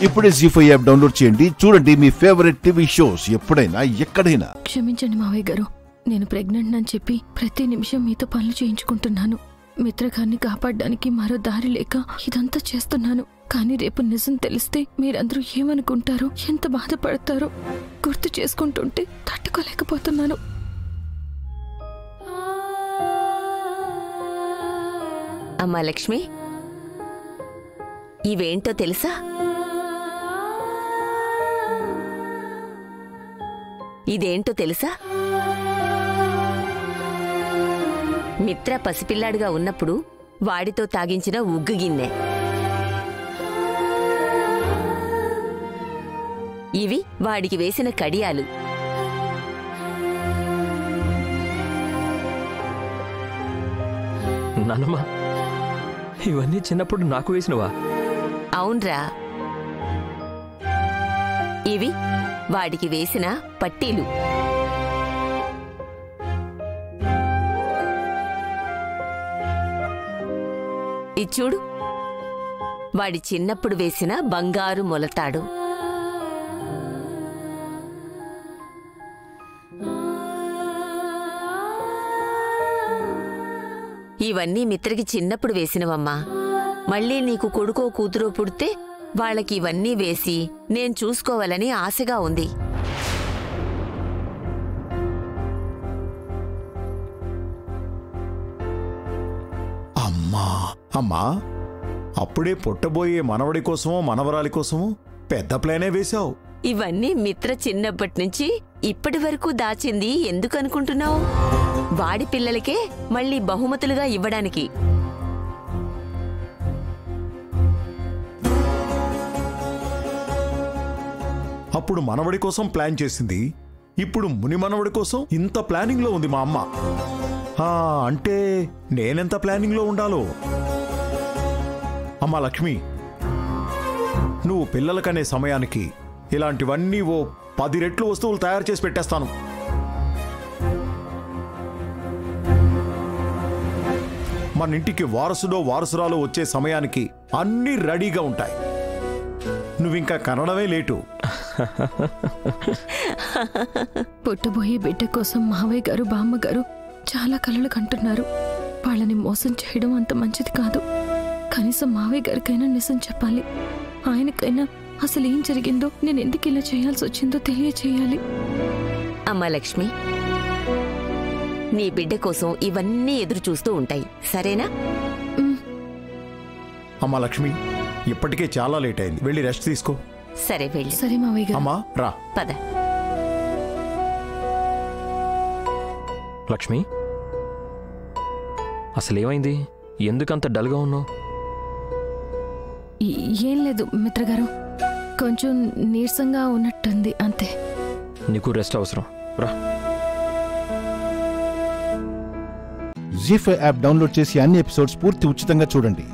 ఇప్పుడే జీ5 app download చేయండి. చూడండి మీ ఫేవరెట్ టీవీ షోస్ ఎప్పుడైనా ఎక్కడైనా. క్షమించండి మావయ్య గారు, నేను ప్రెగ్నెంట్ అని చెప్పి ప్రతి నిమిషం మీతో పనులు చేయించుకుంటున్నాను. మిత్రగారిని కాపాడడానికి మరో దారి లేక ఇదంతా చేస్తున్నాను. కానీ రేపు నిజం తెలిస్తే మీరందరూ ఏమనుకుంటారో, ఎంత బాధపడతారో గుర్తు చేసుకుంటుంటే తట్టుకోలేకపోతున్నాను. అమ్మా లక్ష్మి, ఇవేంటో తెలుసా? ఇదేంటో తెలుసా? మిత్ర పసిపిల్లాడుగా ఉన్నప్పుడు వాడితో తాగించిన ఉగ్గు గిన్నె. ఇవి వాడికి వేసిన కడియాలు. నానమ్మా, ఇవన్నీ చిన్నప్పుడు నాకు వేసినవా? అవునరా, ఇవి వాడికి వేసిన పట్టీలు. ఇది చూడు, వాడి చిన్నప్పుడు వేసిన బంగారు మొలతాడు. ఇవన్నీ మిత్రకి చిన్నప్పుడు వేసినవమ్మా. మళ్ళీ నీకు కొడుకో కూతురో పుడితే వాళ్ళకి ఇవన్నీ వేసి నేను చూసుకోవాలని ఆశగా ఉంది. అమ్మా, అప్పుడే పుట్టబోయే మనవడి కోసమో మనవరాలి కోసమో పెద్ద ప్లానే వేశావు. ఇవన్నీ మిత్ర చిన్నప్పటి నుంచి ఇప్పటి వరకు దాచింది ఎందుకనుకుంటున్నావు? వాడి పిల్లలకే మళ్ళీ బహుమతులుగా ఇవ్వడానికి. అప్పుడు మనవడి కోసం ప్లాన్ చేసింది, ఇప్పుడు ముని మనవడి కోసం ఇంత ప్లానింగ్ లో ఉంది మా అమ్మ. అంటే నేనెంత ప్లానింగ్ లో ఉండాలో. అమ్మా లక్ష్మి, నువ్వు పిల్లలకనే సమయానికి ఇలాంటివన్నీ ఓ 10 రెట్లు వస్తువులు తయారు చేసి పెట్టేస్తాను. మన ఇంటికి వారసుడో వారసురాలో వచ్చే సమయానికి అన్నీ రెడీగా ఉంటాయి. నువ్వింకా కనడమే లేటు. పుట్టబోయే బిడ్డ కోసం మావయ్య గారు బామ్మ గారు చాలా కలలు కంటున్నారు. వాళ్ళని మోసం చేయడం అంత మంచిది కాదు. కనీసం మావయ్య గారికైనా నిజం చెప్పాలి. ఆయనకైనా అసలు ఏం జరిగిందో, నేను ఎందుకు ఇలా చేయాల్సి వచ్చిందో తెలియచేయాలి. అమ్మా లక్ష్మి, నీ బిడ్డ కోసం ఇవన్నీ ఎదురు చూస్తూ ఉంటాయి, సరేనా? అమ్మా లక్ష్మి, ఇప్పటికే చాలా లేట్ అయింది, వెళ్ళి రెస్ట్ తీసుకో. సరే వెళ్ళి. సరే మావయ్య గారు. అమ్మా రా. పద. లక్ష్మి, అసలేమైంది? ఎందుకంత డల్గా ఉన్నావు? ఏం లేదు మిత్రగారు, కొంచెం నీరసంగా ఉన్నట్టుంది అంతే. నీకు రెస్ట్ అవసరం, రా. జీ5 యాప్ డౌన్లోడ్ చేసి అన్ని ఎపిసోడ్స్ పూర్తి ఉచితంగా చూడండి.